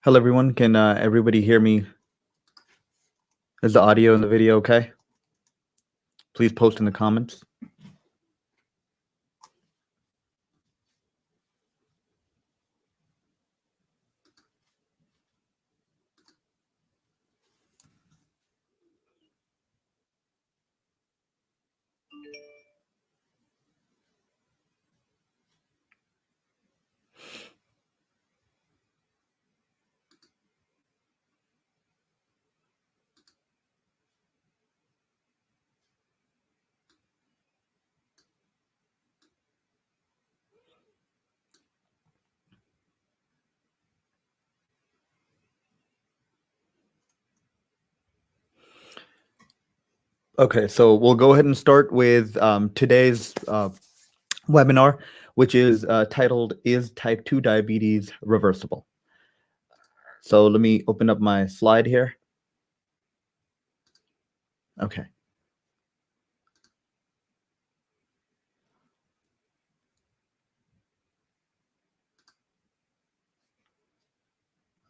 Hello, everyone. Can everybody hear me? Is the audio and the video okay? Please post in the comments. Okay, so we'll go ahead and start with today's webinar, which is titled, Is Type 2 Diabetes Reversible? So let me open up my slide here. Okay.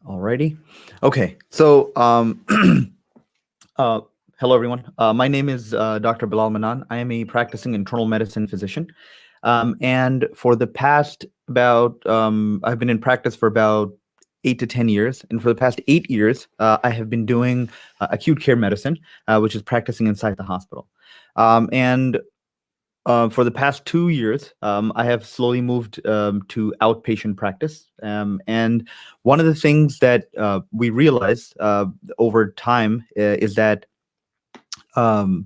Alrighty. Okay, so hello, everyone. My name is Dr. Bilal Mannan. I am a practicing internal medicine physician. And for the past I've been in practice for about 8 to 10 years. And for the past 8 years, I have been doing acute care medicine, which is practicing inside the hospital. And for the past 2 years, I have slowly moved to outpatient practice. And one of the things that we realized over time is that out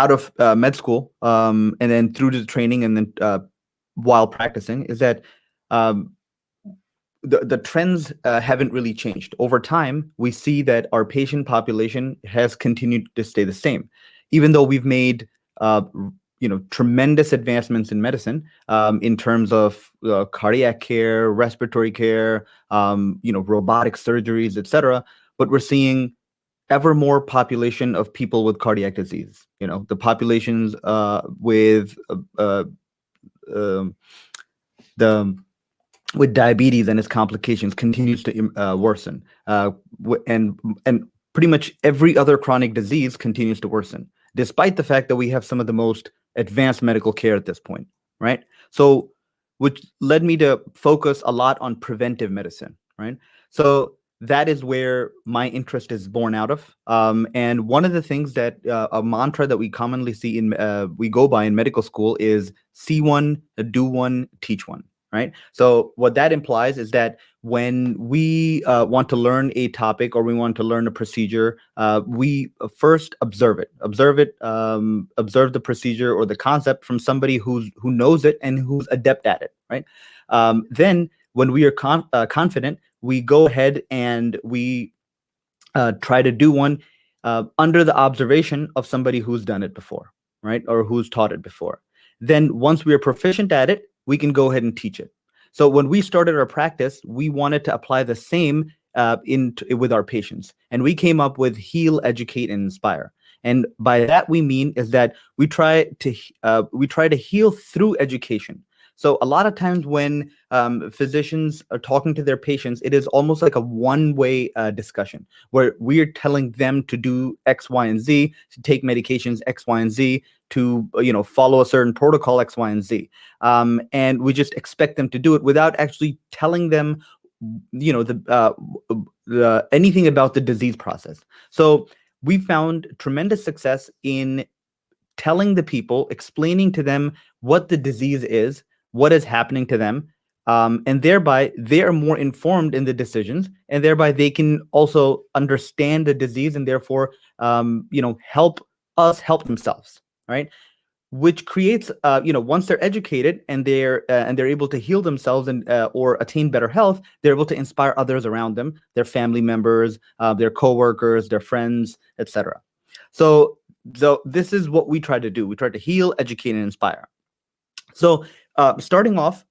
of med school and then through the training and then while practicing is that the trends haven't really changed. Over time, we see that our patient population has continued to stay the same, even though we've made tremendous advancements in medicine in terms of cardiac care, respiratory care, robotic surgeries, etc. But we're seeing ever more population of people with cardiac disease. The populations with diabetes and its complications continues to worsen, and pretty much every other chronic disease continues to worsen, despite the fact that we have some of the most advanced medical care at this point, right? So, which led me to focus a lot on preventive medicine, right? So that is where my interest is born out of. And one of the things that a mantra that we commonly see we go by in medical school is see one, do one, teach one. Right. So what that implies is that when we want to learn a topic or we want to learn a procedure, we first observe the procedure or the concept from somebody who knows it and who's adept at it. Right. Then when we are confident, we go ahead and we try to do one under the observation of somebody who's done it before, right, or who's taught it before. Then once we are proficient at it, we can go ahead and teach it. So when we started our practice, we wanted to apply the same with our patients, and we came up with heal, educate, and inspire. And by that we mean is that we try to heal through education. So a lot of times when physicians are talking to their patients, it is almost like a one-way discussion where we are telling them to do X, Y, and Z, to take medications X, Y, and Z, to follow a certain protocol X, Y, and Z, and we just expect them to do it without actually telling them, anything about the disease process. So we found tremendous success in telling the people, explaining to them what the disease is, what is happening to them, and thereby they are more informed in the decisions, and thereby they can also understand the disease and therefore help us help themselves, right? Which creates once they're educated and they're able to heal themselves and or attain better health, they're able to inspire others around them, their family members, their coworkers, their friends, etc. So this is what we try to do. We try to heal, educate, and inspire. So starting off,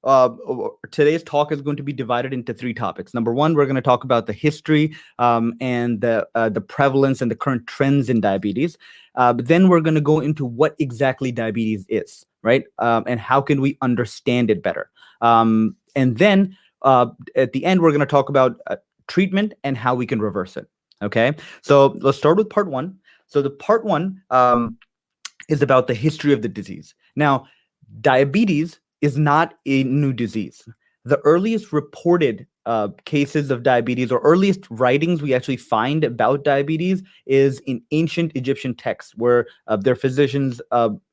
today's talk is going to be divided into 3 topics. Number 1, we're going to talk about the history and the prevalence and the current trends in diabetes. But then we're going to go into what exactly diabetes is, right? And how can we understand it better? And then at the end, we're going to talk about treatment and how we can reverse it. Okay, so let's start with part one. So the part one is about the history of the disease. Now, diabetes is not a new disease. The earliest reported cases of diabetes, or earliest writings we actually find about diabetes, is in ancient Egyptian texts, where their physicians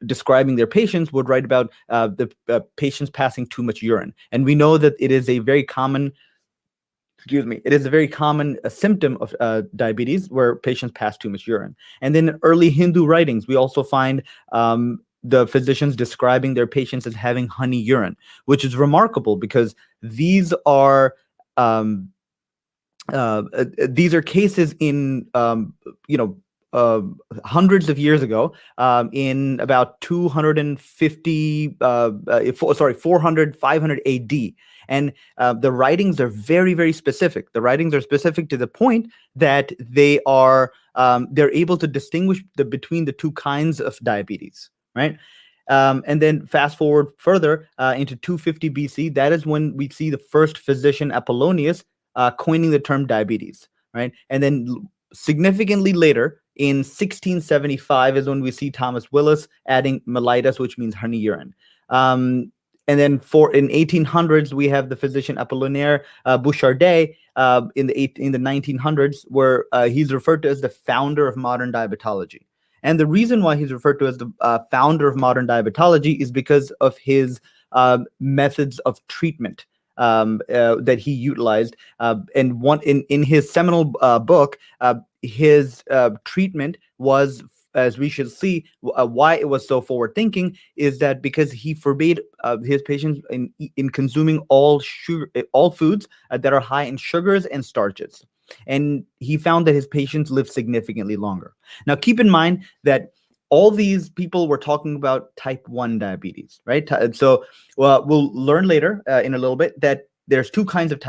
describing their patients would write about the patients passing too much urine. And we know that it is a very common it is a very common symptom of diabetes, where patients pass too much urine. And then in early Hindu writings, we also find the physicians describing their patients as having honey urine, which is remarkable because these are cases in hundreds of years ago, in about 250, 400, 500 AD. And the writings are very, very specific. The writings are specific to the point that they are they're able to distinguish between the two kinds of diabetes, right? And then fast forward further into 250 BC, that is when we see the first physician, Apollonius, coining the term diabetes, right? And then significantly later, in 1675, is when we see Thomas Willis adding mellitus, which means honey urine. And then in 1800s, we have the physician Apollinaire Bouchardais in the 1900s, where he's referred to as the founder of modern diabetology. And the reason why he's referred to as the founder of modern diabetology is because of his methods of treatment that he utilized. And one in his seminal book, his treatment was, as we should see, why it was so forward-thinking is that because he forbade his patients in consuming all foods that are high in sugars and starches. And he found that his patients lived significantly longer. Now, keep in mind that all these people were talking about type 1 diabetes, right? So we'll learn later in a little bit that there's two kinds of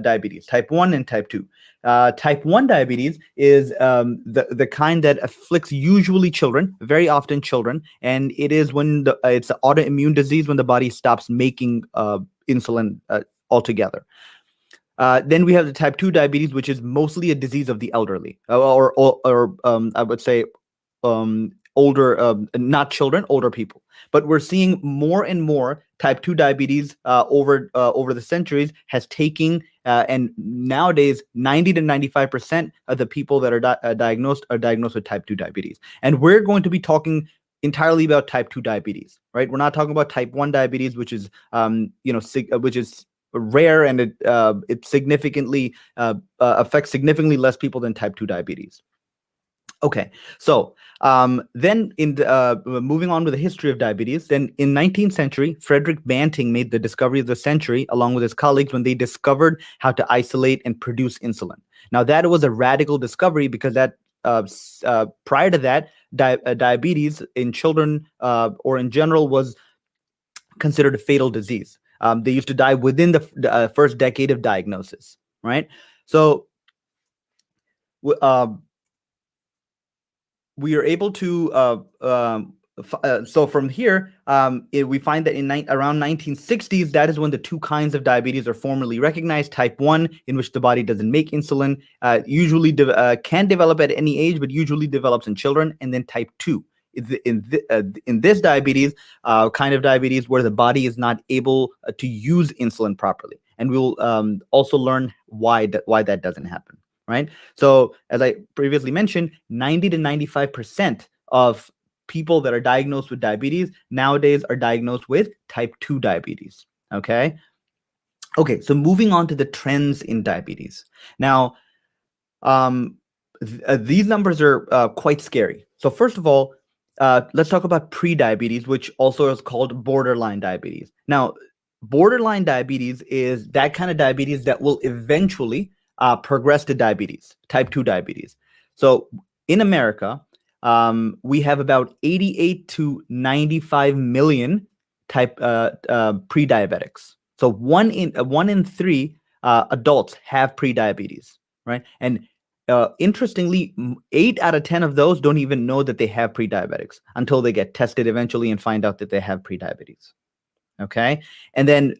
diabetes, type 1 and type 2. Type 1 diabetes is the kind that afflicts usually children, very often children, and it is when it's an autoimmune disease when the body stops making insulin altogether. Then we have the type 2 diabetes, which is mostly a disease of the elderly, or I would say older, not children, older people. But we're seeing more and more type 2 diabetes over the centuries has taken, and nowadays 90 to 95% of the people that are diagnosed with type 2 diabetes. And we're going to be talking entirely about type 2 diabetes, right? We're not talking about type 1 diabetes, which is which is rare, and it significantly affects significantly less people than type 2 diabetes. Okay, so then moving on with the history of diabetes, then in 19th century, Frederick Banting made the discovery of the century along with his colleagues when they discovered how to isolate and produce insulin. Now, that was a radical discovery because that prior to that, diabetes in children or in general was considered a fatal disease. They used to die within the first decade of diagnosis, right? So we are able to so from here, we find that around 1960s, that is when the two kinds of diabetes are formally recognized. Type 1, in which the body doesn't make insulin, usually can develop at any age, but usually develops in children. And then type 2, in this diabetes, kind of diabetes where the body is not able to use insulin properly. And we'll also learn why that doesn't happen, right? So as I previously mentioned, 90 to 95% of people that are diagnosed with diabetes nowadays are diagnosed with type 2 diabetes, okay? Okay, so moving on to the trends in diabetes. Now, these numbers are quite scary. So first of all, let's talk about pre-diabetes, which also is called borderline diabetes. Now, borderline diabetes is that kind of diabetes that will eventually progress to diabetes, type 2 diabetes. So in America, we have about 88 to 95 million pre-diabetics. So one in three adults have pre-diabetes, right? And interestingly, 8 out of 10 of those don't even know that they have pre-diabetics until they get tested eventually and find out that they have pre-diabetes. Okay, and then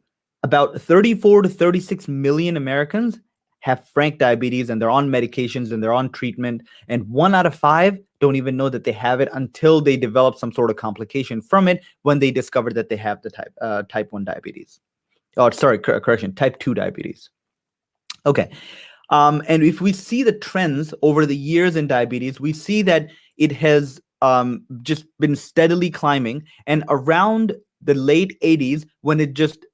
about 34 to 36 million Americans have frank diabetes, and they're on medications and they're on treatment. And 1 out of 5 don't even know that they have it until they develop some sort of complication from it when they discover that they have the type 1 diabetes. Oh, sorry, correction, type 2 diabetes. Okay. And if we see the trends over the years in diabetes, we see that it has just been steadily climbing. And around the late 80s, when it just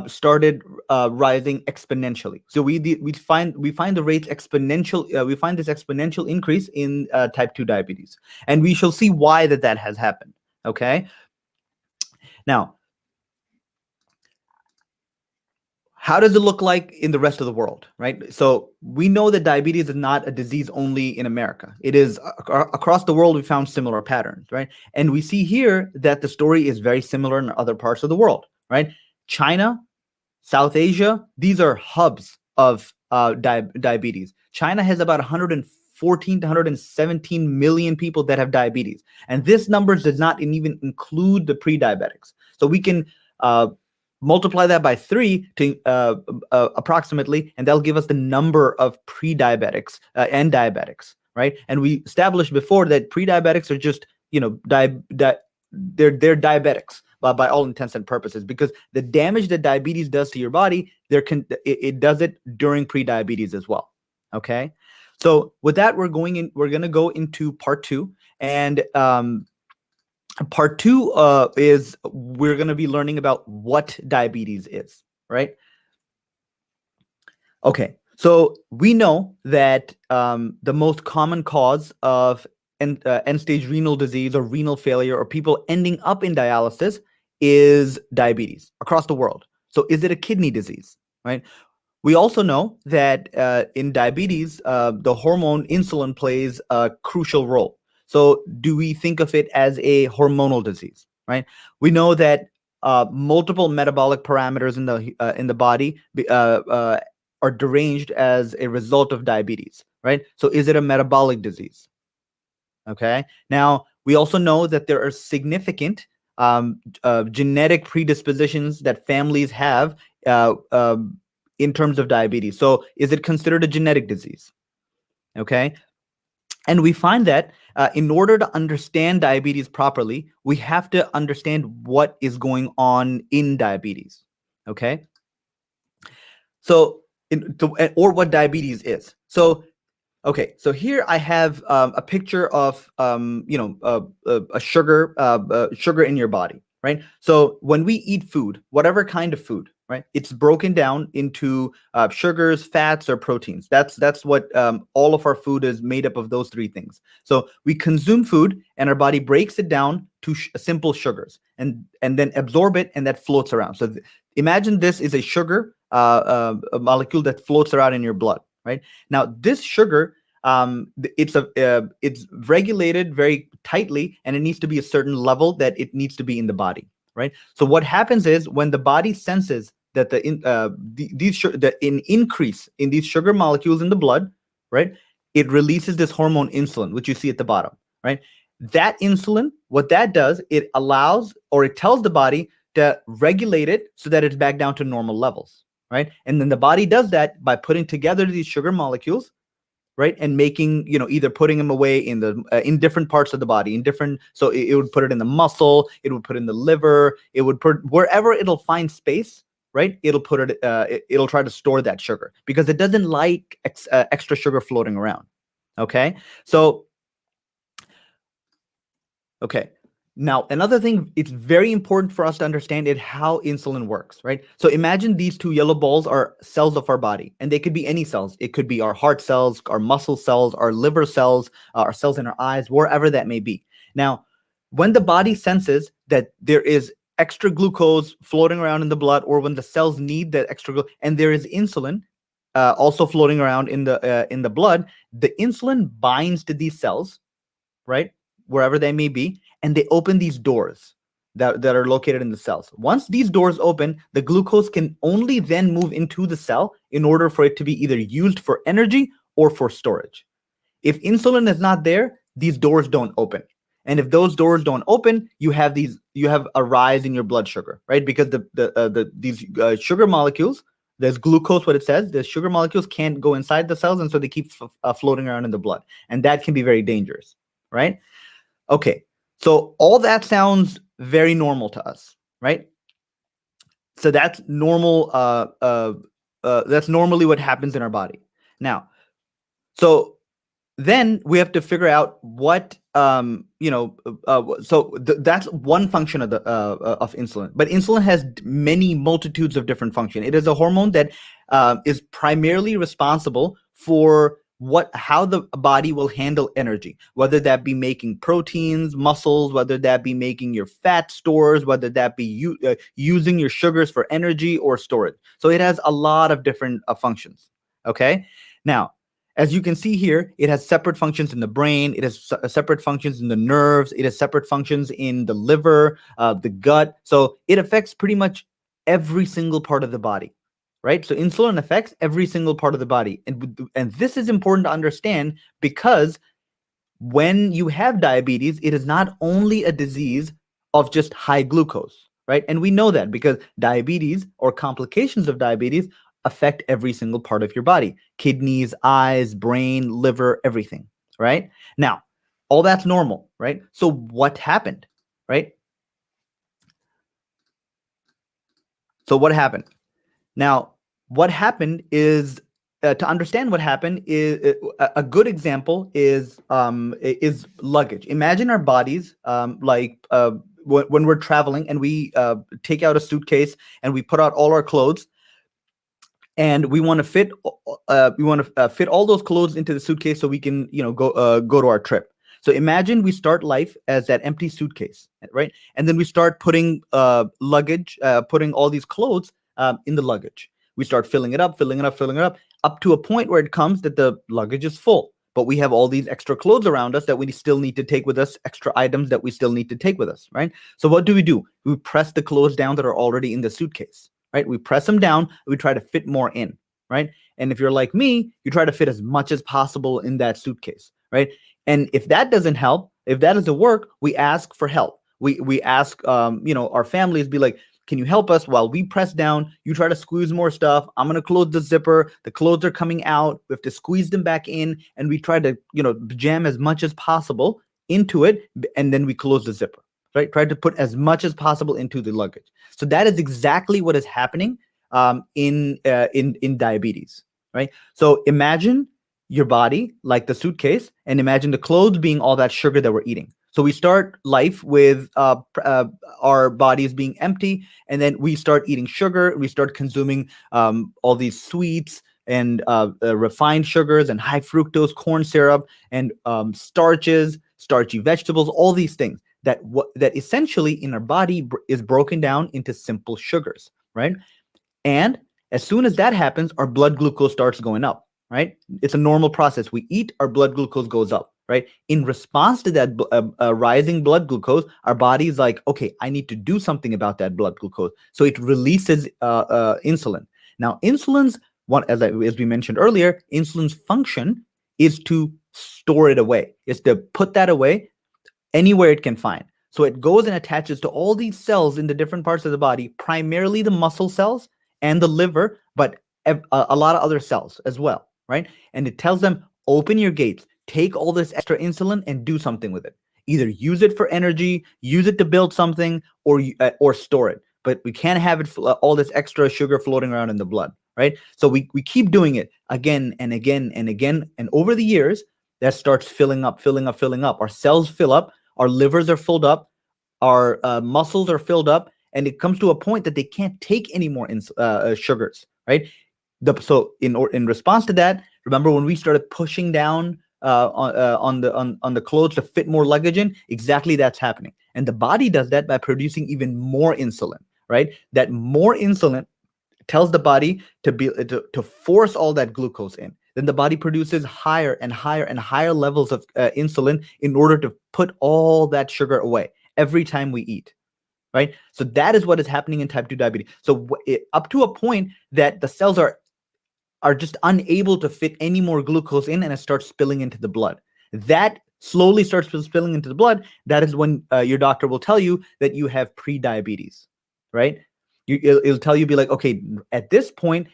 started rising exponentially. So we find the rates exponential. We find this exponential increase in type 2 diabetes, and we shall see why that has happened. Okay. Now, how does it look like in the rest of the world, right? So we know that diabetes is not a disease only in America. It is across the world. We found similar patterns, right? And we see here that the story is very similar in other parts of the world, right? China, South Asia, these are hubs of diabetes. China has about 114 to 117 million people that have diabetes. And this number does not even include the pre-diabetics. So we can multiply that by 3 to approximately, and that'll give us the number of pre-diabetics and diabetics, right? And we established before that pre-diabetics are just, they're diabetics by all intents and purposes, because the damage that diabetes does to your body, it does it during pre-diabetes as well. Okay, so with that, we're going to go into part 2, and part 2 is we're going to be learning about what diabetes is, right? Okay, so we know that the most common cause of end-stage renal disease or renal failure, or people ending up in dialysis, is diabetes across the world. So is it a kidney disease, right? We also know that in diabetes, the hormone insulin plays a crucial role. So do we think of it as a hormonal disease, right? We know that multiple metabolic parameters in the body are deranged as a result of diabetes, right? So is it a metabolic disease? Okay. Now, we also know that there are significant genetic predispositions that families have in terms of diabetes. So is it considered a genetic disease? Okay. And we find that in order to understand diabetes properly, we have to understand what is going on in diabetes. Okay. So, or what diabetes is. So, okay, so here I have a picture of a sugar in your body, right? So when we eat food, whatever kind of food, right, it's broken down into sugars, fats, or proteins. That's what all of our food is made up of, those 3 things. So we consume food, and our body breaks it down to simple sugars, and then absorb it, and that floats around. So imagine this is a sugar, a molecule that floats around in your blood. Right now, this sugar, it's regulated very tightly, and it needs to be a certain level that it needs to be in the body. Right. So what happens is, when the body senses that the increase in these sugar molecules in the blood, right, it releases this hormone insulin, which you see at the bottom. Right. That insulin, what that does, it allows, or it tells the body to regulate it so that it's back down to normal levels. Right. And then the body does that by putting together these sugar molecules, right, and making, either putting them away in different parts of the body, so it would put it in the muscle, it would put it in the liver, it would put wherever it'll find space, right, it'll put it, it'll try to store that sugar, because it doesn't like extra sugar floating around. Okay. So, okay. Now, another thing, it's very important for us to understand how insulin works, right? So imagine these 2 yellow balls are cells of our body, and they could be any cells. It could be our heart cells, our muscle cells, our liver cells, our cells in our eyes, wherever that may be. Now, when the body senses that there is extra glucose floating around in the blood, or when the cells need that extra glucose, and there is insulin also floating around in the blood, the insulin binds to these cells, right, wherever they may be, and they open these doors that are located in the cells. Once these doors open, the glucose can only then move into the cell in order for it to be either used for energy or for storage. If insulin is not there, these doors don't open. And if those doors don't open, you have a rise in your blood sugar, right? Because these sugar molecules, there's glucose, what it says, the sugar molecules can't go inside the cells, and so they keep floating around in the blood, and that can be very dangerous, right? Okay, so all that sounds very normal to us, right? So that's normal. That's normally what happens in our body. Now, so then we have to figure out what that's one function of insulin. But insulin has many multitudes of different functions. It is a hormone that is primarily responsible for how the body will handle energy, whether that be making proteins, muscles, whether that be making your fat stores, whether that be using your sugars for energy or storage. So it has a lot of different functions. Okay, now, as you can see here, it has separate functions in the brain. It has separate functions in the nerves. It has separate functions in the liver, the gut. So it affects pretty much every single part of the body, right? So insulin affects every single part of the body. And this is important to understand, because when you have diabetes, it is not only a disease of just high glucose, right? And we know that because diabetes or complications of diabetes affect every single part of your body: kidneys, eyes, brain, liver, everything, right? Now, all that's normal, right? So what happened, right? So what happened? Now, what happened is, to understand what happened, is a good example is luggage. Imagine our bodies, when we're traveling and we take out a suitcase and we put out all our clothes, and we want to fit all those clothes into the suitcase so we can go to our trip. So imagine we start life as that empty suitcase, right? And then we start putting luggage, putting all these clothes in the luggage. We start filling it up, up to a point where it comes that the luggage is full, but we have all these extra clothes around us that we still need to take with us, extra items that we still need to take with us, right? So what do? We press the clothes down that are already in the suitcase, right? We press them down, we try to fit more in, right? And if you're like me, you try to fit as much as possible in that suitcase, right? And if that doesn't help, if that doesn't work, we ask for help. We ask, our families, be like, can you help us while we press down? You try to squeeze more stuff. I'm going to close the zipper. The clothes are coming out. We have to squeeze them back in, and we try to, jam as much as possible into it, and then we close the zipper, right? Try to put as much as possible into the luggage. So that is exactly what is happening in diabetes, right? So imagine your body like the suitcase, and imagine the clothes being all that sugar that we're eating. So we start life with our bodies being empty, and then we start eating sugar. We start consuming all these sweets and refined sugars and high fructose corn syrup and starches, starchy vegetables, all these things that essentially in our body is broken down into simple sugars, right? And as soon as that happens, our blood glucose starts going up, right? It's a normal process. We eat, our blood glucose goes up, right? In response to that rising blood glucose, our body is like, okay, I need to do something about that blood glucose. So it releases insulin. Now, as we mentioned earlier, insulin's function is to store it away, is to put that away anywhere it can find. So it goes and attaches to all these cells in the different parts of the body, primarily the muscle cells and the liver, but a lot of other cells as well, right? And it tells them, open your gates, take all this extra insulin and do something with it. Either use it for energy, use it to build something, or store it. But we can't have it all this extra sugar floating around in the blood, right? So we keep doing it again and again and again. And over the years, that starts filling up. Our cells fill up, our livers are filled up, our muscles are filled up, and it comes to a point that they can't take any more sugars, right? So in response to that, remember when we started pushing down on the clothes to fit more luggage in? Exactly, that's happening, and the body does that by producing even more insulin, right? That more insulin tells the body to force all that glucose in. Then the body produces higher and higher and higher levels of insulin in order to put all that sugar away every time we eat, right? So that is what is happening in type 2 diabetes. So up to a point that the cells are just unable to fit any more glucose in, and it starts spilling into the blood. That slowly starts spilling into the blood, that is when your doctor will tell you that you have pre-diabetes, right? It'll tell you, be like, okay, at this point,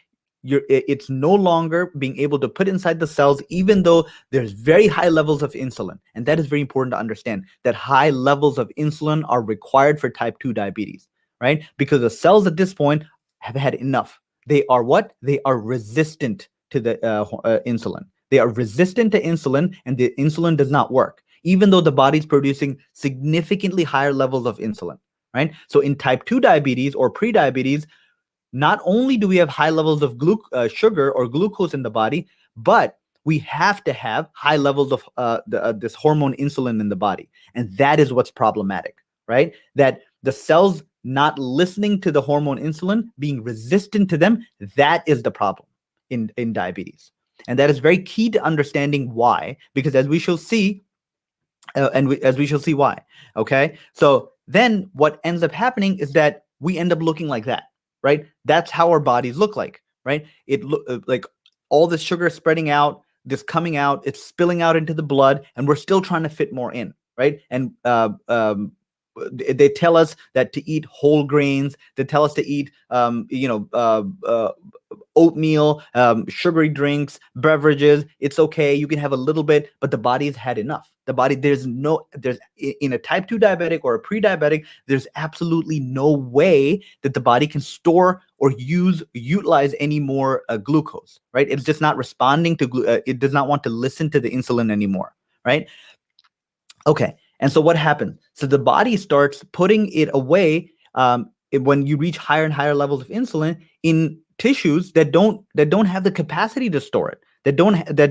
it's no longer being able to put inside the cells, even though there's very high levels of insulin. And that is very important to understand, that high levels of insulin are required for type 2 diabetes, right? Because the cells at this point have had enough. They are what? They are resistant to the insulin. They are resistant to insulin, and the insulin does not work, even though the body's producing significantly higher levels of insulin, right? So in type 2 diabetes or pre-diabetes, not only do we have high levels of sugar or glucose in the body, but we have to have high levels of this hormone insulin in the body. And that is what's problematic, right? That the cells not listening to the hormone insulin, being resistant to them, that is the problem in diabetes. And that is very key to understanding why, because as we shall see, as we shall see why, okay? So then what ends up happening is that we end up looking like that, right? That's how our bodies look like, right? It look like all this sugar spreading out, this coming out, it's spilling out into the blood, and we're still trying to fit more in, right? And they tell us that to eat whole grains. They tell us to eat, oatmeal, sugary drinks, beverages. It's okay. You can have a little bit, but the body has had enough. The body, there's in a type 2 diabetic or a pre-diabetic, there's absolutely no way that the body can store or utilize any more glucose, right? It's just not responding to it does not want to listen to the insulin anymore, right? Okay. And so what happens? So the body starts putting it away when you reach higher and higher levels of insulin in tissues that don't have the capacity to store it, that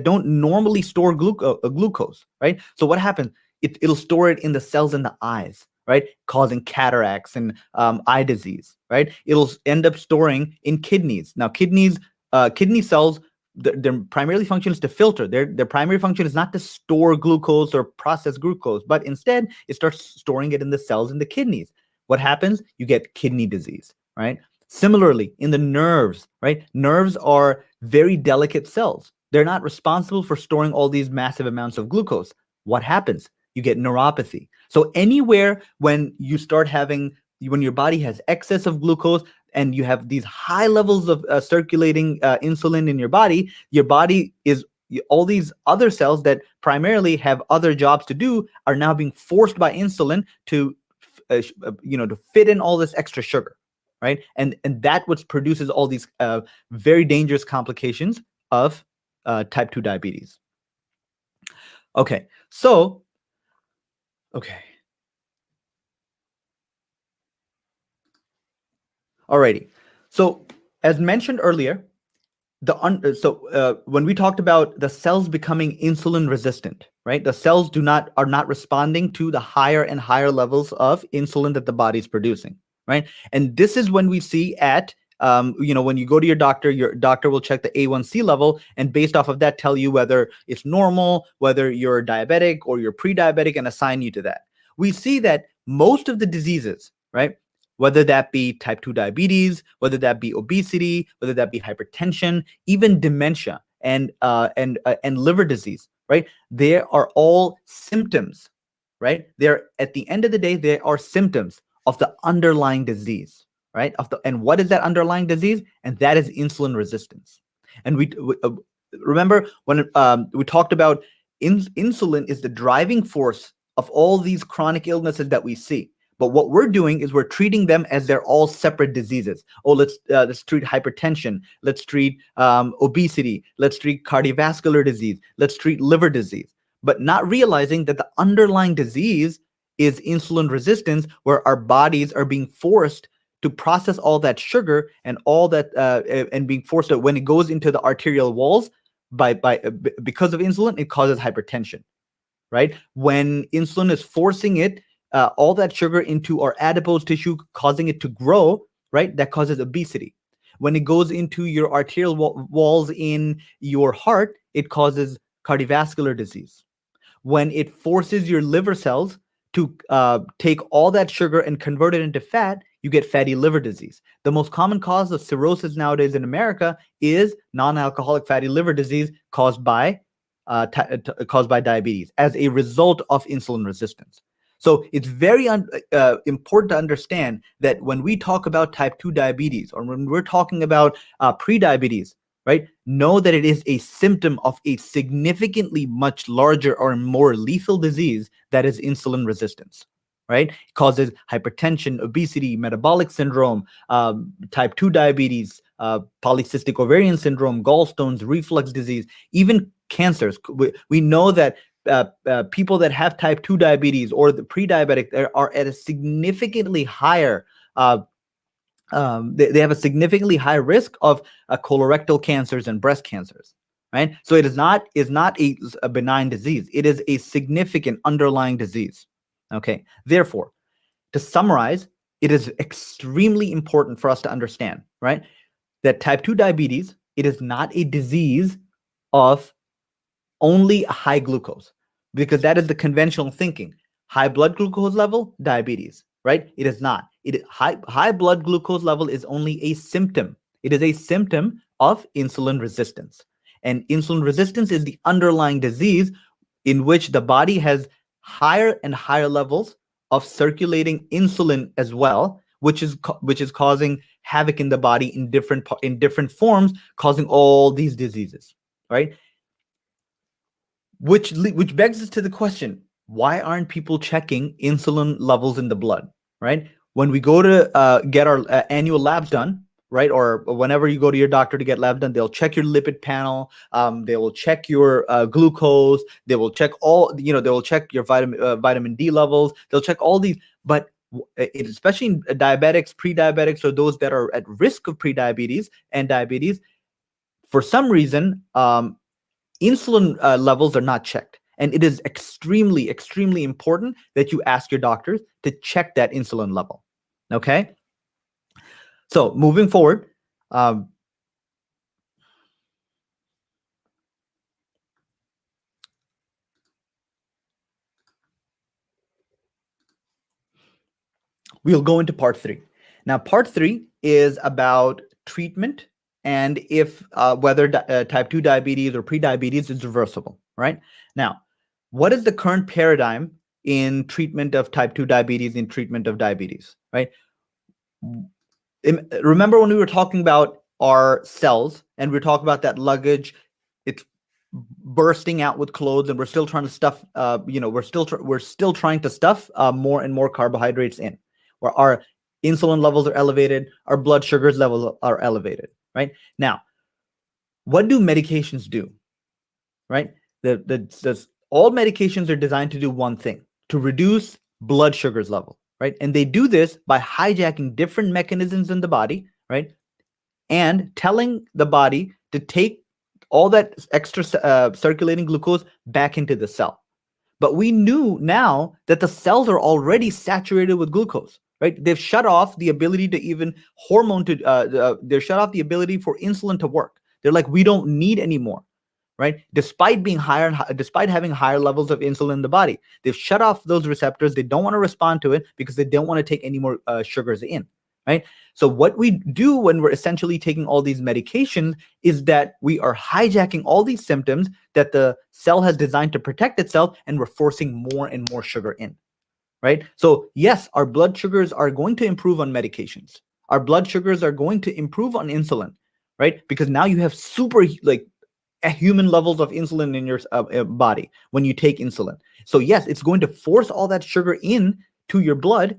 don't normally store glucose, right? So what happens? It'll store it in the cells in the eyes, right, causing cataracts and eye disease, right? It'll end up storing in kidneys. Now, kidney cells, their primary function is to filter. Their primary function is not to store glucose or process glucose, but instead it starts storing it in the cells in the kidneys. What happens? You get kidney disease, right? Similarly, in the nerves, right? Nerves are very delicate cells. They're not responsible for storing all these massive amounts of glucose. What happens? You get neuropathy. So anywhere when your body has excess of glucose, and you have these high levels of circulating insulin in your body is, all these other cells that primarily have other jobs to do are now being forced by insulin to fit in all this extra sugar, right? And that what produces all these very dangerous complications of type 2 diabetes. Okay, so, okay. Alrighty. So as mentioned earlier, when we talked about the cells becoming insulin resistant, right? The cells are not responding to the higher and higher levels of insulin that the body's producing, right? And this is when we see when you go to your doctor will check the A1C level, and based off of that tell you whether it's normal, whether you're diabetic or you're pre-diabetic, and assign you to that. We see that most of the diseases, right, whether that be type 2 diabetes, whether that be obesity, whether that be hypertension, even dementia and liver disease, right? They are all symptoms, right? At the end of the day, they are symptoms of the underlying disease, right? And what is that underlying disease? And that is insulin resistance. And we remember when we talked about insulin is the driving force of all these chronic illnesses that we see. But what we're doing is we're treating them as they're all separate diseases. Oh, let's treat hypertension. Let's treat obesity. Let's treat cardiovascular disease. Let's treat liver disease. But not realizing that the underlying disease is insulin resistance, where our bodies are being forced to process all that sugar and all that, and being forced to, when it goes into the arterial walls because of insulin, it causes hypertension, right? When insulin is forcing it, all that sugar into our adipose tissue, causing it to grow, right? That causes obesity. When it goes into your arterial walls in your heart, it causes cardiovascular disease. When it forces your liver cells to take all that sugar and convert it into fat, you get fatty liver disease. The most common cause of cirrhosis nowadays in America is non-alcoholic fatty liver disease caused by caused by diabetes as a result of insulin resistance. So it's very important to understand that when we talk about type 2 diabetes, or when we're talking about pre-diabetes, right, know that it is a symptom of a significantly much larger or more lethal disease that is insulin resistance. Right? It causes hypertension, obesity, metabolic syndrome, type 2 diabetes, polycystic ovarian syndrome, gallstones, reflux disease, even cancers. We know that people that have type 2 diabetes or the pre-diabetic are at a significantly higher they have a significantly high risk of colorectal cancers and breast cancers, right? So it is not a benign disease. It is a significant underlying disease. Okay. Therefore, to summarize, it is extremely important for us to understand, right, that type 2 diabetes, it is not a disease of only high glucose, because that is the conventional thinking. High blood glucose level, diabetes, right? It is not. High blood glucose level is only a symptom. It is a symptom of insulin resistance. And insulin resistance is the underlying disease in which the body has higher and higher levels of circulating insulin as well, which is causing havoc in the body in different forms, causing all these diseases, right? Which begs us to the question, why aren't people checking insulin levels in the blood, right? When we go to get our annual labs done, right, or whenever you go to your doctor to get labs done, they'll check your lipid panel, they will check your glucose, they will check they will check your vitamin D levels, they'll check all these, but especially in diabetics, pre-diabetics, or those that are at risk of pre-diabetes and diabetes, for some reason, insulin levels are not checked. And it is extremely, extremely important that you ask your doctors to check that insulin level. Okay? So moving forward, we'll go into part 3. Now, part 3 is about treatment and if whether type 2 diabetes or pre-diabetes is reversible, right? Now, what is the current paradigm in treatment of type 2 diabetes, in treatment of diabetes, right? Remember when we were talking about our cells and we were talking about that luggage, it's bursting out with clothes and we're still trying to stuff, we're still trying to stuff more and more carbohydrates in, where our insulin levels are elevated, our blood sugars levels are elevated, right? Now, what do medications do, right? All medications are designed to do one thing, to reduce blood sugars level, right? And they do this by hijacking different mechanisms in the body, right? And telling the body to take all that extra circulating glucose back into the cell. But we knew now that the cells are already saturated with glucose, right? They've shut off the ability to even they've shut off the ability for insulin to work. They're like, we don't need any more, right? Despite being despite having higher levels of insulin in the body, they've shut off those receptors. They don't want to respond to it because they don't want to take any more sugars in, right? So what we do when we're essentially taking all these medications is that we are hijacking all these symptoms that the cell has designed to protect itself, and we're forcing more and more sugar in, right? So yes, our blood sugars are going to improve on medications. Our blood sugars are going to improve on insulin, right? Because now you have super human levels of insulin in your body when you take insulin. So yes, it's going to force all that sugar in to your blood,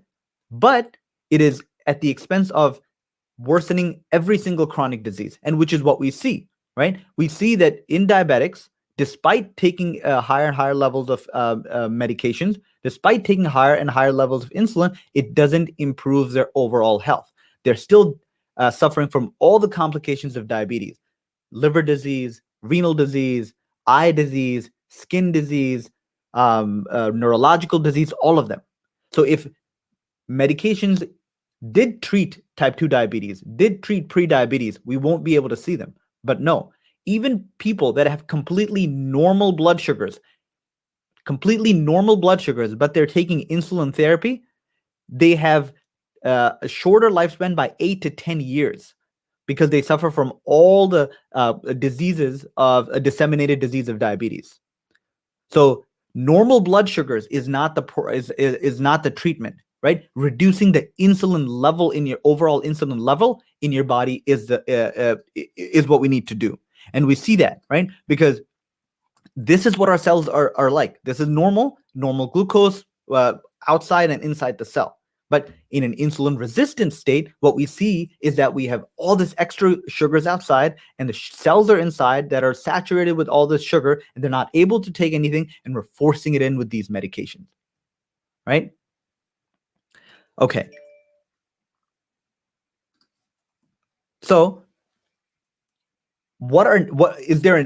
but it is at the expense of worsening every single chronic disease, and which is what we see, right? We see that in diabetics, despite taking higher and higher levels of medications, despite taking higher and higher levels of insulin, it doesn't improve their overall health. They're still suffering from all the complications of diabetes: liver disease, renal disease, eye disease, skin disease, neurological disease, all of them. So if medications did treat type 2 diabetes, did treat pre-diabetes, we won't be able to see them. But no, even people that have completely normal blood sugars, but they're taking insulin therapy, they have a shorter lifespan by 8 to 10 years. because they suffer from all the diseases of a disseminated disease of diabetes. So normal blood sugars is not is not the treatment, right? Reducing the insulin level in your overall insulin level in your body is what we need to do, and we see that, right? Because this is what our cells are like. This is normal glucose outside and inside the cell. But in an insulin resistant state, what we see is that we have all this extra sugars outside, and the cells are inside that are saturated with all this sugar, and they're not able to take anything, and we're forcing it in with these medications, right? Okay. So is there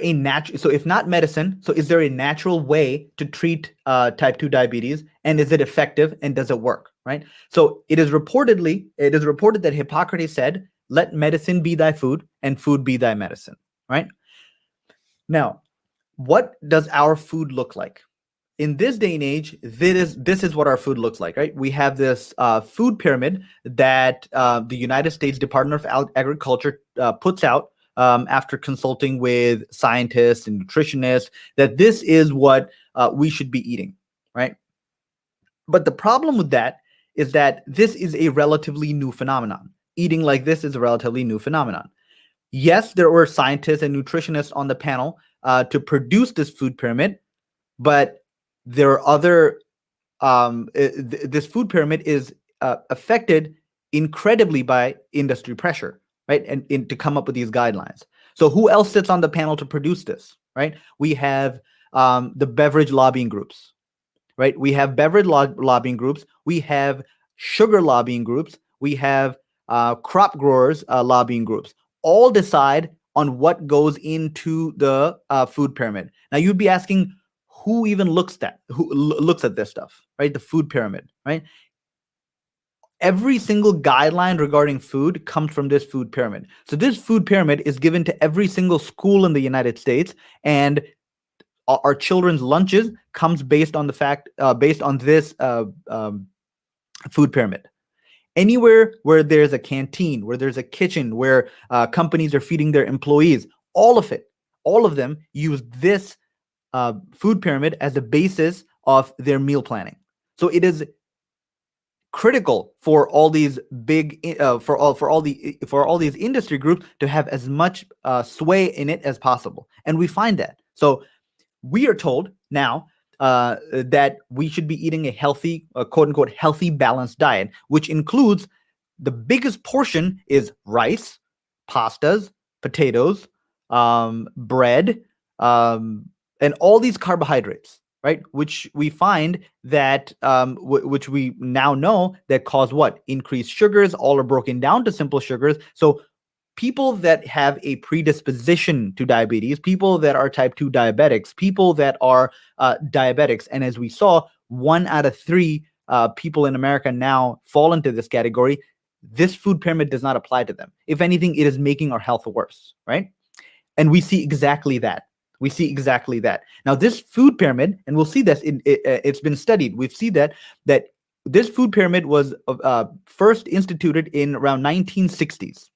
a natural, so if not medicine, so is there a natural way to treat type 2 diabetes, and is it effective, and does it work, right? So it is reported that Hippocrates said, let medicine be thy food and food be thy medicine, right? Now, what does our food look like? In this day and age, this is what our food looks like, right? We have this food pyramid that the United States Department of Agriculture puts out after consulting with scientists and nutritionists, that this is what we should be eating, right? But the problem with that is that this is a relatively new phenomenon. Eating like this is a relatively new phenomenon. Yes, there were scientists and nutritionists on the panel to produce this food pyramid, but there are other, this food pyramid is affected incredibly by industry pressure, right? And to come up with these guidelines. So who else sits on the panel to produce this, right? We have the beverage lobbying groups, right? We have beverage lobbying groups. We have sugar lobbying groups. We have crop growers lobbying groups. All decide on what goes into the food pyramid. Now you'd be asking, who even looks at this stuff, right? The food pyramid, right? Every single guideline regarding food comes from this food pyramid. So this food pyramid is given to every single school in the United States, and our children's lunches comes based on this food pyramid. Anywhere where there's a canteen, where there's a kitchen, where companies are feeding their employees, all of them use this food pyramid as the basis of their meal planning. So it is critical for all these big for all these industry groups to have as much sway in it as possible, and we find that. So we are told now that we should be eating a healthy, quote unquote, healthy, balanced diet, which includes, the biggest portion is rice, pastas, potatoes, bread, and all these carbohydrates, right? Which we find that, which we now know that cause what? Increased sugars. All are broken down to simple sugars. So people that have a predisposition to diabetes, people that are type 2 diabetics, people that are diabetics, and as we saw, 1 out of 3 people in America now fall into this category. This food pyramid does not apply to them. If anything, it is making our health worse, right? And we see exactly that. Now, this food pyramid, and we'll see this, it's been studied. We've seen that this food pyramid was first instituted in around 1960s.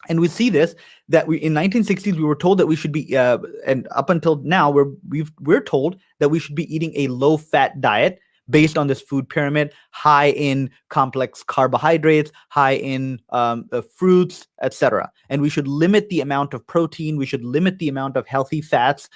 And we see this, that in 1960s, we were told that we should be, and up until now, we're told that we should be eating a low-fat diet based on this food pyramid, high in complex carbohydrates, high in fruits, etc. And we should limit the amount of protein. We should limit the amount of healthy fats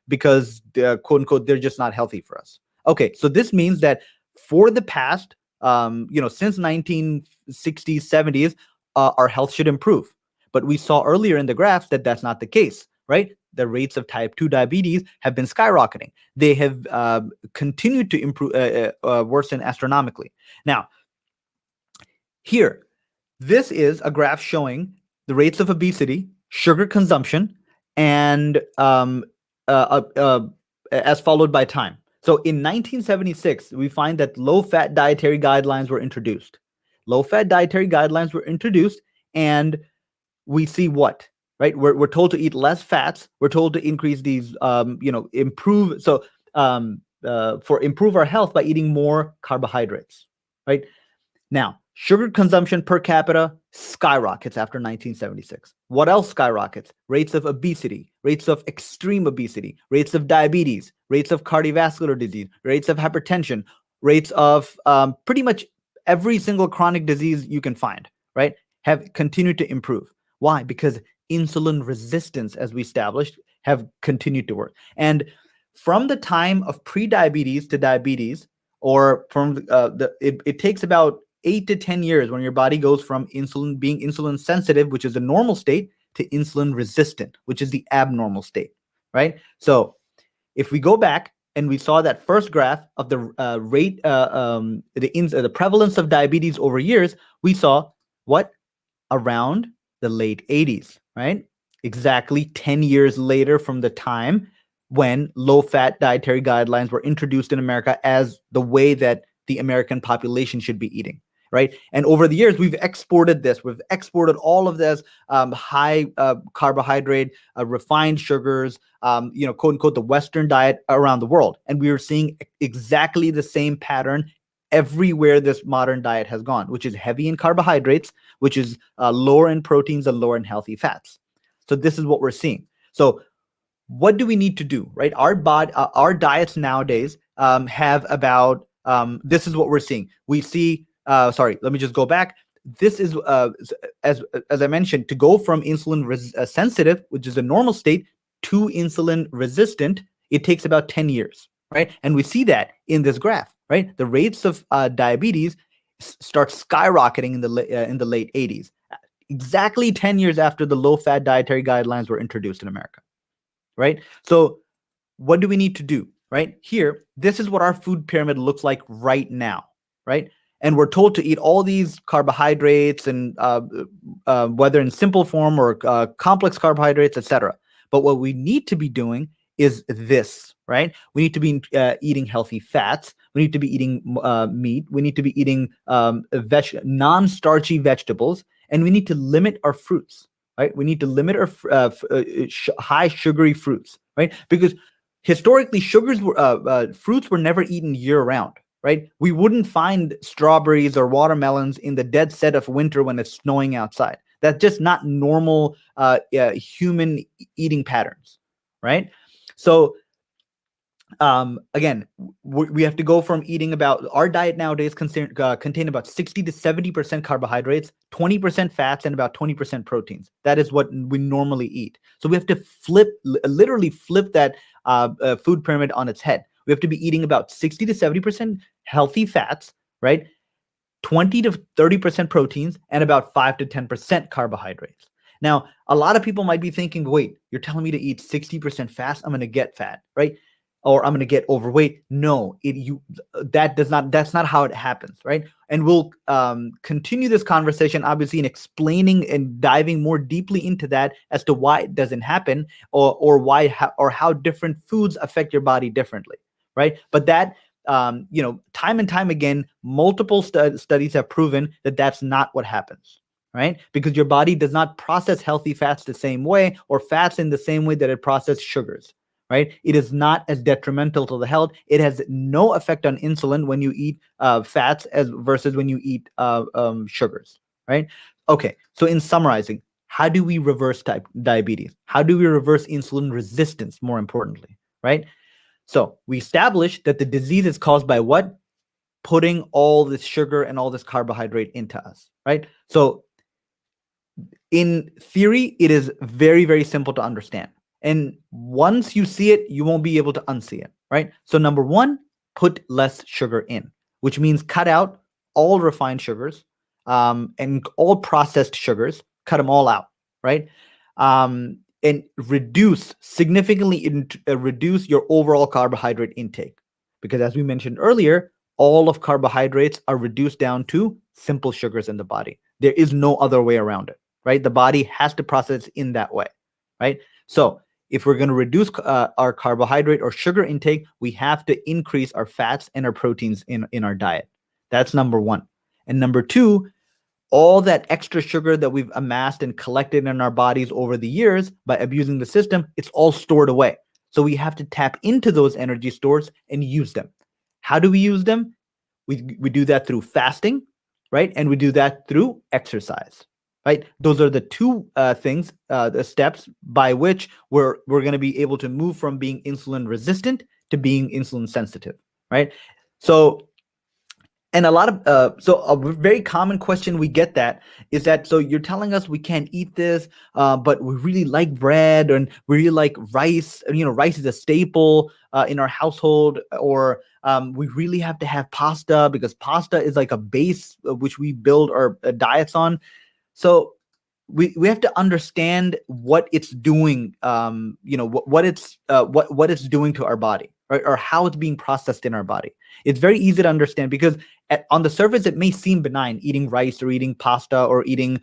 because, quote unquote, they're just not healthy for us. Okay, so this means that for the past, since 1960s, 70s, our health should improve. But we saw earlier in the graphs that that's not the case, right? The rates of type 2 diabetes have been skyrocketing. They have continued to improve, worsen astronomically. Now, here, this is a graph showing the rates of obesity, sugar consumption, and as followed by time. So in 1976, we find that low-fat dietary guidelines were introduced. And we see what? Right, we're told to eat less fats. We're told to increase these, improve. So improve our health by eating more carbohydrates. Right now, Sugar consumption per capita skyrockets after 1976. What else skyrockets? Rates of obesity, rates of extreme obesity, rates of diabetes, rates of cardiovascular disease, rates of hypertension, rates of pretty much every single chronic disease you can find, right? Have continued to improve. Why? Because insulin resistance, as we established, have continued to work. And from the time of pre-diabetes to diabetes, or from it takes about 8 to 10 years when your body goes from insulin being insulin sensitive, which is the normal state, to insulin resistant, which is the abnormal state, right? So if we go back and we saw that first graph of the rate, the prevalence of diabetes over years, we saw what? Around the late 80s, right? Exactly 10 years later from the time when low-fat dietary guidelines were introduced in America as the way that the American population should be eating, right? And over the years, we've exported this. We've exported all of this high carbohydrate, refined sugars, quote unquote, the Western diet around the world. And we are seeing exactly the same pattern everywhere this modern diet has gone, which is heavy in carbohydrates, which is lower in proteins and lower in healthy fats. So this is what we're seeing. So what do we need to do, right? Our diets nowadays have about, this is what we're seeing. We see, sorry, let me just go back. This is, as I mentioned, to go from insulin sensitive, which is a normal state, to insulin resistant, it takes about 10 years, right? And we see that in this graph, right? The rates of diabetes start skyrocketing in the late 80s, exactly 10 years after the low-fat dietary guidelines were introduced in America, right? So what do we need to do, right? Here, this is what our food pyramid looks like right now, right? And we're told to eat all these carbohydrates, and whether in simple form or complex carbohydrates, etc. But what we need to be doing is this, right? We need to be eating healthy fats. We need to be eating meat. We need to be eating non-starchy vegetables, and we need to limit our fruits, right? We need to limit our high sugary fruits, right? Because historically, fruits were never eaten year-round, right? We wouldn't find strawberries or watermelons in the dead set of winter when it's snowing outside. That's just not normal human eating patterns, right? So again, we have to go from eating about, our diet nowadays contain about 60 to 70% carbohydrates, 20% fats, and about 20% proteins. That is what we normally eat. So we have to literally flip that food pyramid on its head. We have to be eating about 60 to 70% healthy fats, right? 20 to 30% proteins, and about 5 to 10% carbohydrates. Now, a lot of people might be thinking, wait, you're telling me to eat 60% fats? I'm going to get fat, right? Or I'm going to get overweight. No, that's not how it happens, right? And we'll continue this conversation, obviously, in explaining and diving more deeply into that as to why it doesn't happen, or how different foods affect your body differently, right? But that, time and time again, multiple studies have proven that that's not what happens, right? Because your body does not process healthy fats the same way, or fats in the same way that it processes sugars, right? It is not as detrimental to the health. It has no effect on insulin when you eat fats versus when you eat sugars, right? Okay, so in summarizing, how do we reverse diabetes? How do we reverse insulin resistance, more importantly, right? So we established that the disease is caused by what? Putting all this sugar and all this carbohydrate into us, right? So in theory, it is very, very simple to understand. And once you see it, you won't be able to unsee it, right? So number one, put less sugar in, which means cut out all refined sugars and all processed sugars, cut them all out, right? And significantly reduce your overall carbohydrate intake. Because as we mentioned earlier, all of carbohydrates are reduced down to simple sugars in the body. There is no other way around it, right? The body has to process in that way, right? So if we're going to reduce our carbohydrate or sugar intake, we have to increase our fats and our proteins in our diet. That's number one. And number two, all that extra sugar that we've amassed and collected in our bodies over the years by abusing the system, it's all stored away. So we have to tap into those energy stores and use them. How do we use them? We do that through fasting, right? And we do that through exercise, right? Those are the two things, the steps by which we're going to be able to move from being insulin resistant to being insulin sensitive, right? So, and a lot of so a very common question we get that is that, so you're telling us we can't eat this, but we really like bread and we really like rice. Rice is a staple in our household, or we really have to have pasta because pasta is like a base which we build our diets on. So we have to understand what it's doing, what it's doing to our body, right? Or how it's being processed in our body. It's very easy to understand because on the surface it may seem benign, eating rice or eating pasta or eating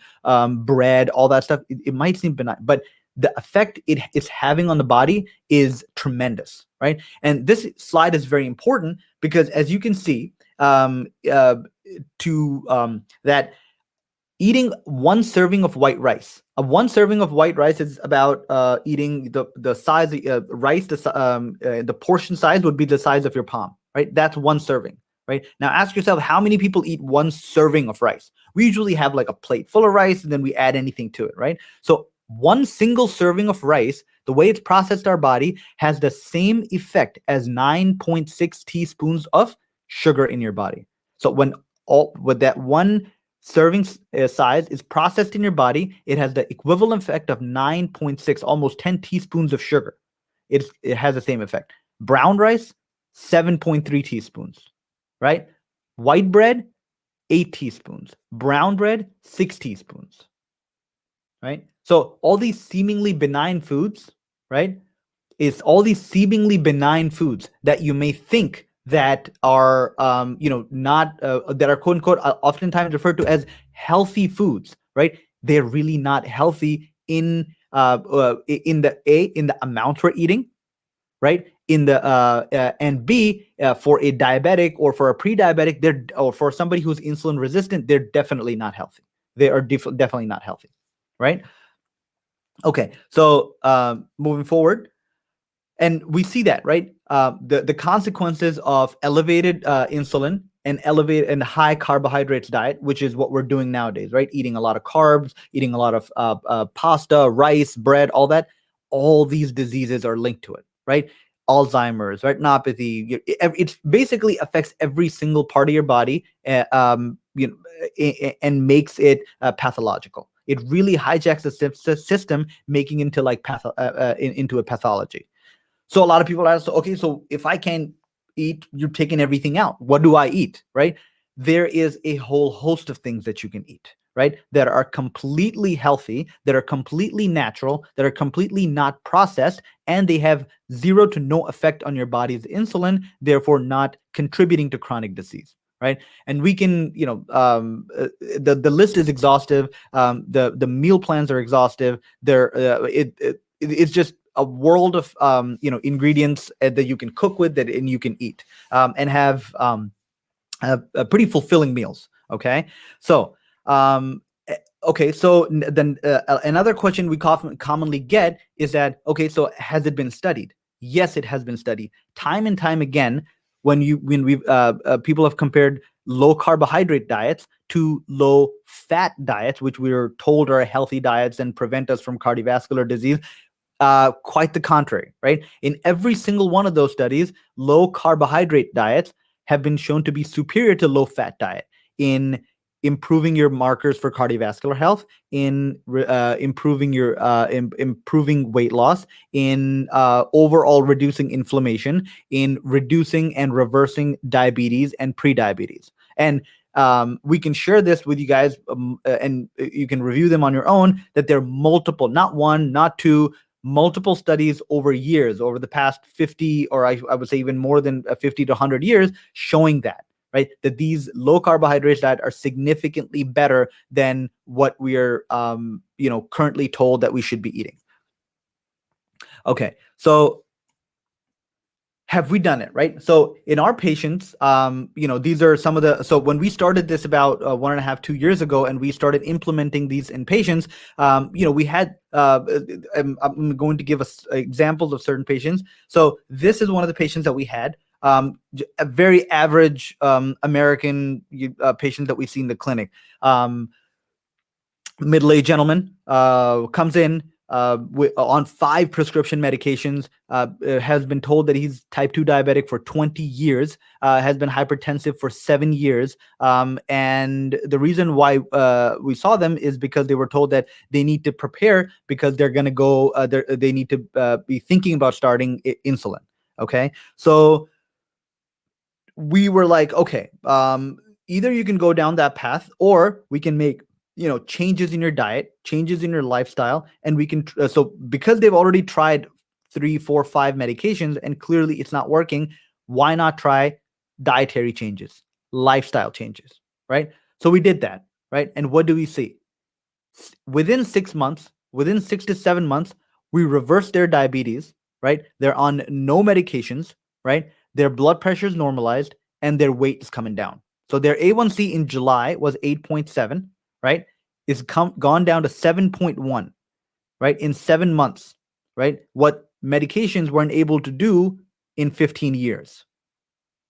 bread, all that stuff. It might seem benign, but the effect it's having on the body is tremendous, right? And this slide is very important because, as you can see, that eating one serving of white rice. One serving of white rice is about eating the size of rice. The portion size would be the size of your palm, right? That's one serving, right? Now ask yourself, how many people eat one serving of rice? We usually have like a plate full of rice and then we add anything to it, right? So one single serving of rice, the way it's processed our body, has the same effect as 9.6 teaspoons of sugar in your body. So with that one serving size is processed in your body, it has the equivalent effect of 9.6, almost 10 teaspoons of sugar. It has the same effect. Brown rice, 7.3 teaspoons, right? White bread, 8 teaspoons. Brown bread, 6 teaspoons, right? So all these seemingly benign foods, right? It's all these seemingly benign foods that you may think that are, not, that are quote unquote, oftentimes referred to as healthy foods, right? They're really not healthy in the amount we're eating, right? And B, for a diabetic or for a pre-diabetic, or for somebody who's insulin resistant, they're definitely not healthy. They are definitely not healthy, right? Okay, so moving forward. And we see that, right? The consequences of elevated insulin and elevated and high carbohydrates diet, which is what we're doing nowadays, right? Eating a lot of carbs, eating a lot of pasta, rice, bread, all that. All these diseases are linked to it, right? Alzheimer's, retinopathy. It basically affects every single part of your body, and makes it pathological. It really hijacks the system, making into like into a pathology. So a lot of people ask, okay, so if I can't eat, you're taking everything out. What do I eat, right? There is a whole host of things that you can eat, right? That are completely healthy, that are completely natural, that are completely not processed, and they have zero to no effect on your body's insulin, therefore not contributing to chronic disease, right? And we can, the list is exhaustive. The meal plans are exhaustive. It's just a world of ingredients that you can cook with and you can eat and have pretty fulfilling meals. Okay, so then another question we commonly get is that, okay, so has it been studied? Yes, it has been studied time and time again. When people have compared low carbohydrate diets to low fat diets, which we are told are healthy diets and prevent us from cardiovascular disease. Quite the contrary, right? In every single one of those studies, low carbohydrate diets have been shown to be superior to low fat diet in improving your markers for cardiovascular health, in improving your improving weight loss, in overall reducing inflammation, in reducing and reversing diabetes and prediabetes. And we can share this with you guys, and you can review them on your own, that there are multiple, not one, not two, multiple studies over years, over the past 50, or I would say even more than 50 to 100 years, showing that, right? That these low carbohydrates diet are significantly better than what we are, currently told that we should be eating. Okay, so have we done it, right? So in our patients, these are some of the, so when we started this about 1.5, 2 years ago, and we started implementing these in patients, we had, I'm going to give us examples of certain patients. So this is one of the patients that we had. A very average American patient that we see in the clinic. Middle-aged gentleman comes in on 5 prescription medications, has been told that he's type 2 diabetic for 20 years, has been hypertensive for 7 years. And the reason why we saw them is because they were told that they need to prepare because they're going to go, they need to be thinking about starting insulin. Okay. So we were like, okay, either you can go down that path or we can make changes in your diet, changes in your lifestyle, and we can so because they've already tried 3, 4, 5 medications and clearly it's not working, why not try dietary changes, lifestyle changes, right? So we did that, right? And what do we see? Within 6 months, within 6 to 7 months, we reverse their diabetes, right? They're on no medications, right? Their blood pressure is normalized and their weight is coming down. So their A1C in July was 8.7, right? It's gone down to 7.1, right? In 7 months, right? What medications weren't able to do in 15 years,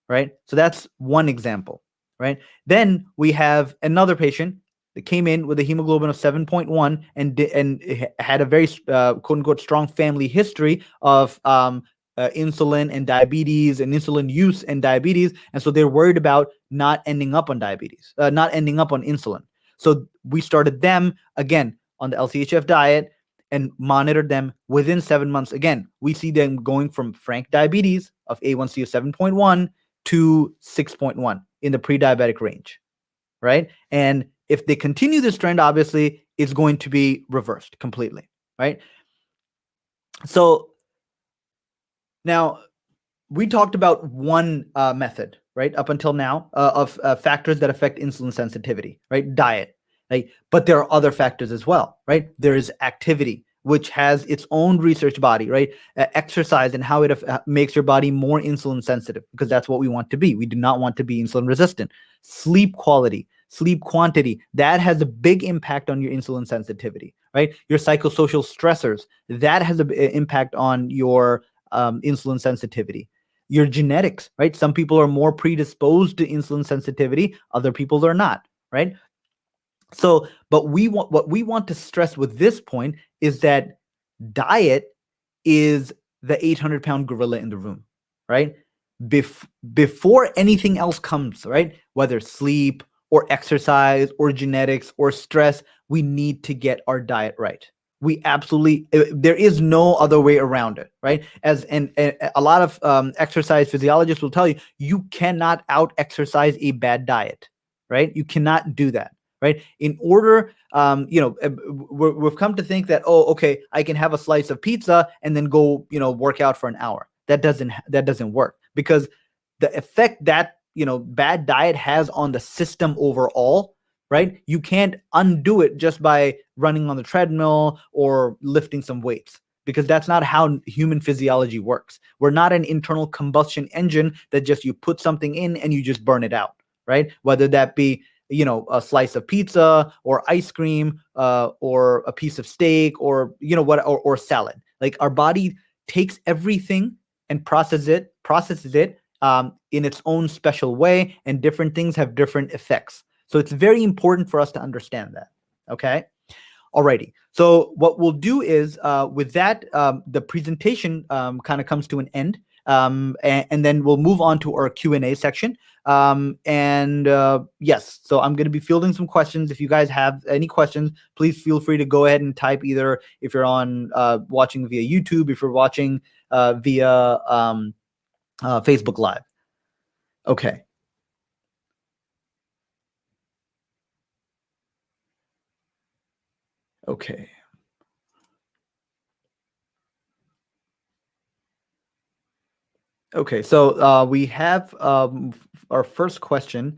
right? So that's one example, right? Then we have another patient that came in with a hemoglobin of 7.1 and had a very quote unquote strong family history of insulin and diabetes and insulin use and diabetes. And so they're worried about not ending up on diabetes, not ending up on insulin. So we started them again on the LCHF diet and monitored them within 7 months. Again, we see them going from frank diabetes of A1C of 7.1 to 6.1 in the pre-diabetic range, right? And if they continue this trend, obviously it's going to be reversed completely, right? So now we talked about one method, right, up until now of factors that affect insulin sensitivity, right? Diet, right? But there are other factors as well, right? There is activity, which has its own research body, right? Exercise and how it makes your body more insulin sensitive, because that's what we want to be. We do not want to be insulin resistant. Sleep quality, sleep quantity, that has a big impact on your insulin sensitivity, right? Your psychosocial stressors, that has an impact on your insulin sensitivity. Your genetics, right? Some people are more predisposed to insulin sensitivity, other people are not, right? So, but what we want to stress with this point is that diet is the 800-pound gorilla in the room, right? Before anything else comes, right? Whether sleep or exercise or genetics or stress, we need to get our diet right. We absolutely, there is no other way around it, right? And a lot of exercise physiologists will tell you, you cannot out exercise a bad diet, right? You cannot do that, right? In order, we've come to think that, oh, okay, I can have a slice of pizza and then go, work out for an hour. That doesn't work, because the effect that, bad diet has on the system overall, right? You can't undo it just by running on the treadmill or lifting some weights, because that's not how human physiology works. We're not an internal combustion engine that just you put something in and you just burn it out, right? Whether that be, a slice of pizza or ice cream or a piece of steak or, or salad. Like, our body takes everything and processes it in its own special way, and different things have different effects. So it's very important for us to understand that. Okay. Alrighty. So what we'll do is with that, the presentation kind of comes to an end. And then we'll move on to our Q&A section. Yes, so I'm going to be fielding some questions. If you guys have any questions, please feel free to go ahead and type, either if you're on watching via YouTube, if you're watching via Facebook Live. Okay. Okay. Okay, so we have our first question.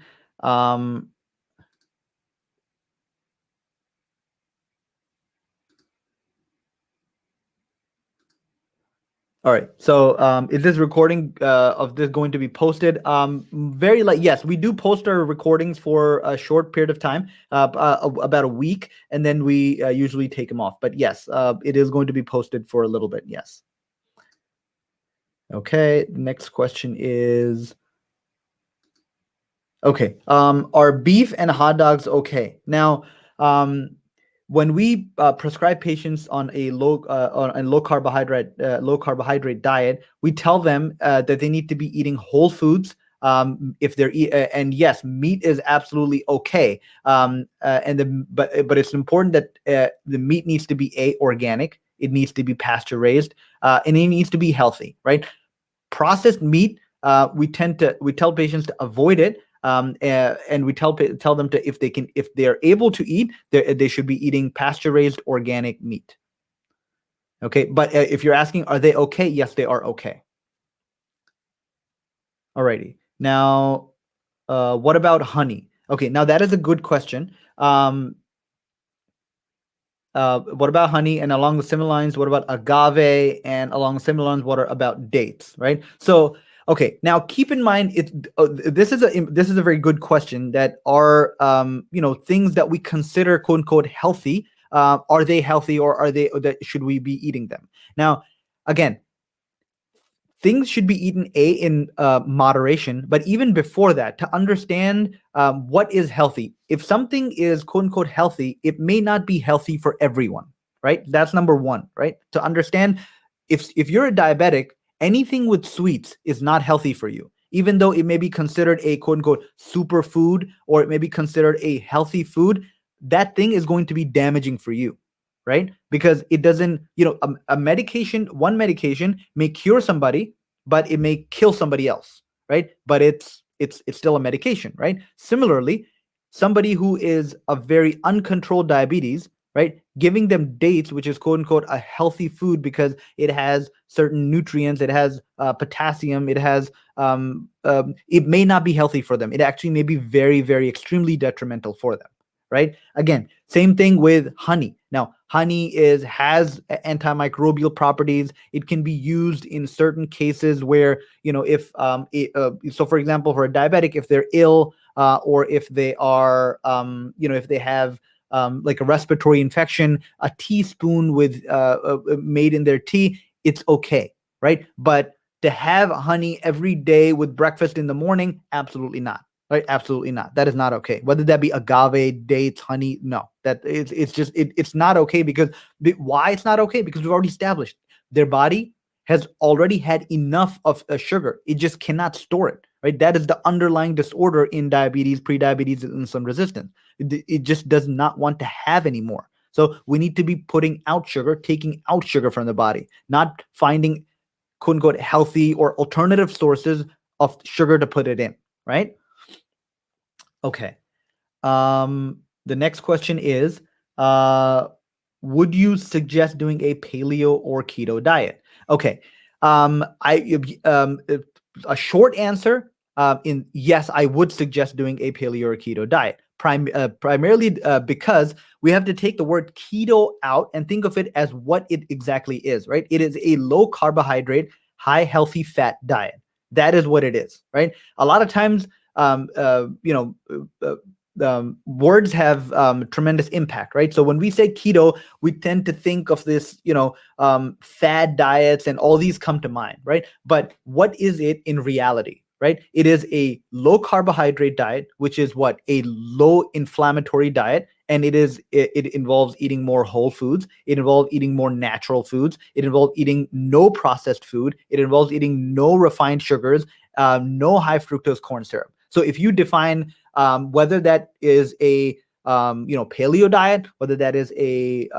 All right. So is this recording of this going to be posted? Yes, we do post our recordings for a short period of time, about a week, and then we usually take them off. But yes, it is going to be posted for a little bit. Yes. Okay, next question is, okay, are beef and hot dogs okay? Now, um, when we prescribe patients on a low carbohydrate diet, we tell them that they need to be eating whole foods. If they're and yes, meat is absolutely okay. But it's important that the meat needs to be organic. It needs to be pasture raised, and it needs to be healthy, right? Processed meat, we tell patients to avoid it, and we tell them to, if they are able to eat, they should be eating pasture raised organic meat. Okay, but if you're asking, are they okay? Yes, they are okay. Alrighty. Now, what about honey? Okay, now that is a good question. What about honey? And along the similar lines, what about agave? And along the similar lines, what are about dates? Right. So, okay. Now, keep in mind, this is a very good question. That are things that we consider quote unquote healthy. Are they healthy, or should we be eating them? Now, again, things should be eaten in moderation, but even before that, to understand what is healthy. If something is quote unquote healthy, it may not be healthy for everyone, right? That's number one, right? To understand, if you're a diabetic, anything with sweets is not healthy for you, even though it may be considered a quote unquote superfood, or it may be considered a healthy food. That thing is going to be damaging for you, right? Because it doesn't, one medication may cure somebody, but it may kill somebody else, right? But it's still a medication, right? Similarly, somebody who is a very uncontrolled diabetes, right? Giving them dates, which is quote unquote a healthy food because it has certain nutrients, it has potassium, it may not be healthy for them. It actually may be very, very extremely detrimental for them, right? Again, same thing with honey. Now, honey has antimicrobial properties. It can be used in certain cases where, if so for example, for a diabetic, if they're ill, or if they are, if they have like a respiratory infection, a teaspoon made in their tea, it's okay, right? But to have honey every day with breakfast in the morning, absolutely not. Right? Absolutely not. That is not okay. Whether that be agave, dates, honey, no. It's not okay, because why it's not okay? Because we've already established their body has already had enough of sugar. It just cannot store it. Right? That is the underlying disorder in diabetes, pre-diabetes, and insulin resistance. It just does not want to have anymore. So we need to be putting out sugar, taking out sugar from the body, not finding quote unquote healthy or alternative sources of sugar to put it in. Right? Okay. The next question is, would you suggest doing a paleo or keto diet? Okay. A short answer, in yes, I would suggest doing a paleo or keto diet. Primarily because we have to take the word keto out and think of it as what it exactly is, right? It is a low carbohydrate, high healthy fat diet. That is what it is, right? A lot of times, um, uh, you know, words have tremendous impact, right? So when we say keto, we tend to think of this, fad diets, and all these come to mind, right? But what is it in reality, right? It is a low carbohydrate diet, which is what? A low inflammatory diet. And it involves eating more whole foods. It involves eating more natural foods. It involves eating no processed food. It involves eating no refined sugars, no high fructose corn syrup. So if you define whether that is a paleo diet, whether that is a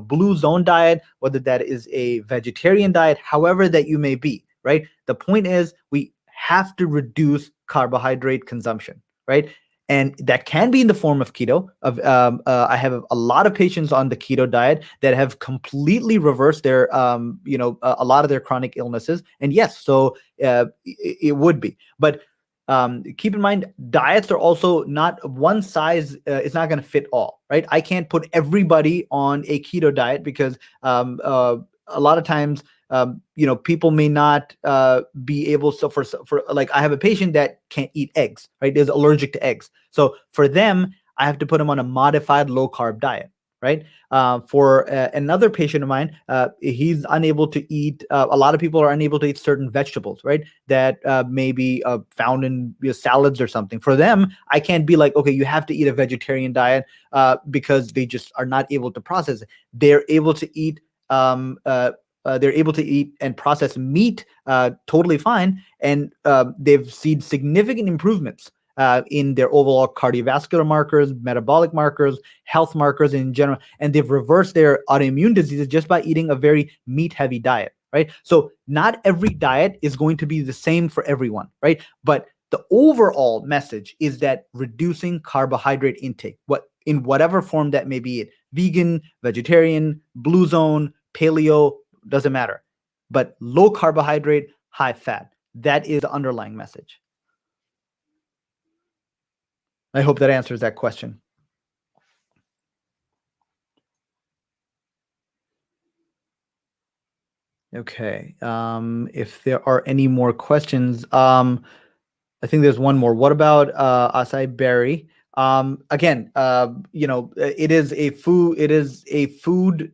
blue zone diet, whether that is a vegetarian diet, however that you may be, right? The point is we have to reduce carbohydrate consumption, right? And that can be in the form of keto. I have a lot of patients on the keto diet that have completely reversed their, a lot of their chronic illnesses. And yes, so it would be. But keep in mind, diets are also not one size. It's not going to fit all, right? I can't put everybody on a keto diet because a lot of times, people may not be able. So for like, I have a patient that can't eat eggs, right? Is allergic to eggs. So for them, I have to put them on a modified low carb diet. right? For another patient of mine, he's unable to eat. A lot of people are unable to eat certain vegetables, right? That may be found in salads or something. For them, I can't be like, okay, you have to eat a vegetarian diet because they just are not able to process it. They're able to eat. They're able to eat and process meat totally fine, and they've seen significant improvements in their overall cardiovascular markers, metabolic markers, health markers in general, and they've reversed their autoimmune diseases just by eating a very meat-heavy diet, right? So not every diet is going to be the same for everyone, right? But the overall message is that reducing carbohydrate intake, in whatever form that may be, it vegan, vegetarian, blue zone, paleo, doesn't matter. But low carbohydrate, high fat. That is the underlying message. I hope that answers that question. Okay. If there are any more questions, I think there's one more. What about acai berry? Again, it is a food. It is a food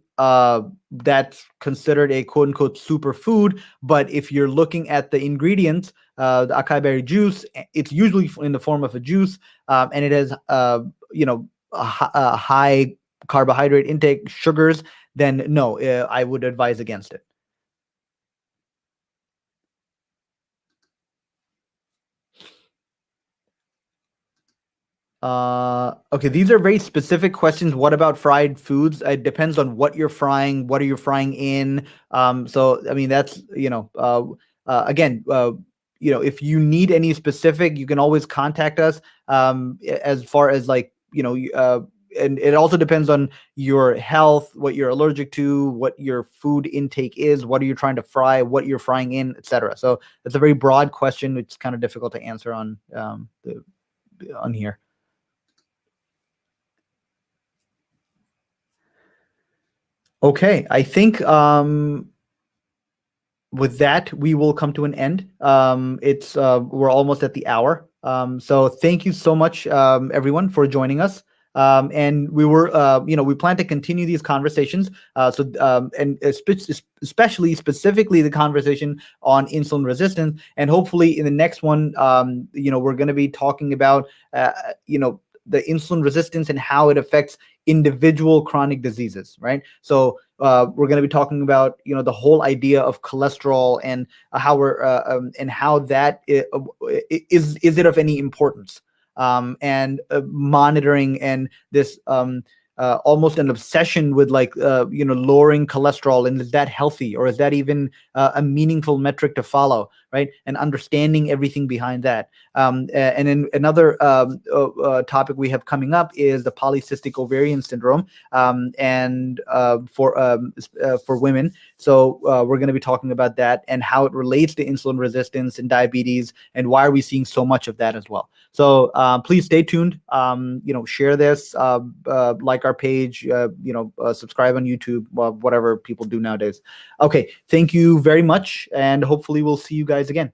that's considered a quote unquote superfood. But if you're looking at the ingredients, the acai berry juice, it's usually in the form of a juice, and it has a high carbohydrate intake, sugars. Then no, I would advise against it. Okay, these are very specific questions. What about fried foods? It depends on what you're frying. What are you frying in? So I mean, that's again, if you need any specific, you can always contact us. As far as like and it also depends on your health, what you're allergic to, what your food intake is, what are you trying to fry, what you're frying in, etc. So it's a very broad question. It's kind of difficult to answer on here. Okay, I think with that we will come to an end. It's we're almost at the hour. So thank you so much, everyone, for joining us. And we plan to continue these conversations. Especially specifically the conversation on insulin resistance, and hopefully in the next one, we're going to be talking about the insulin resistance and how it affects individual chronic diseases, right? So we're going to be talking about the whole idea of cholesterol and how and how that is it of any importance, and monitoring, and this almost an obsession with lowering cholesterol, and is that healthy, or is that even a meaningful metric to follow, right? And understanding everything behind that. And then another topic we have coming up is the polycystic ovarian syndrome, and for women. So we're going to be talking about that and how it relates to insulin resistance and diabetes, and why are we seeing so much of that as well. So please stay tuned. Share this, like our page, subscribe on YouTube, whatever people do nowadays. Okay, thank you very much, and hopefully we'll see you guys again.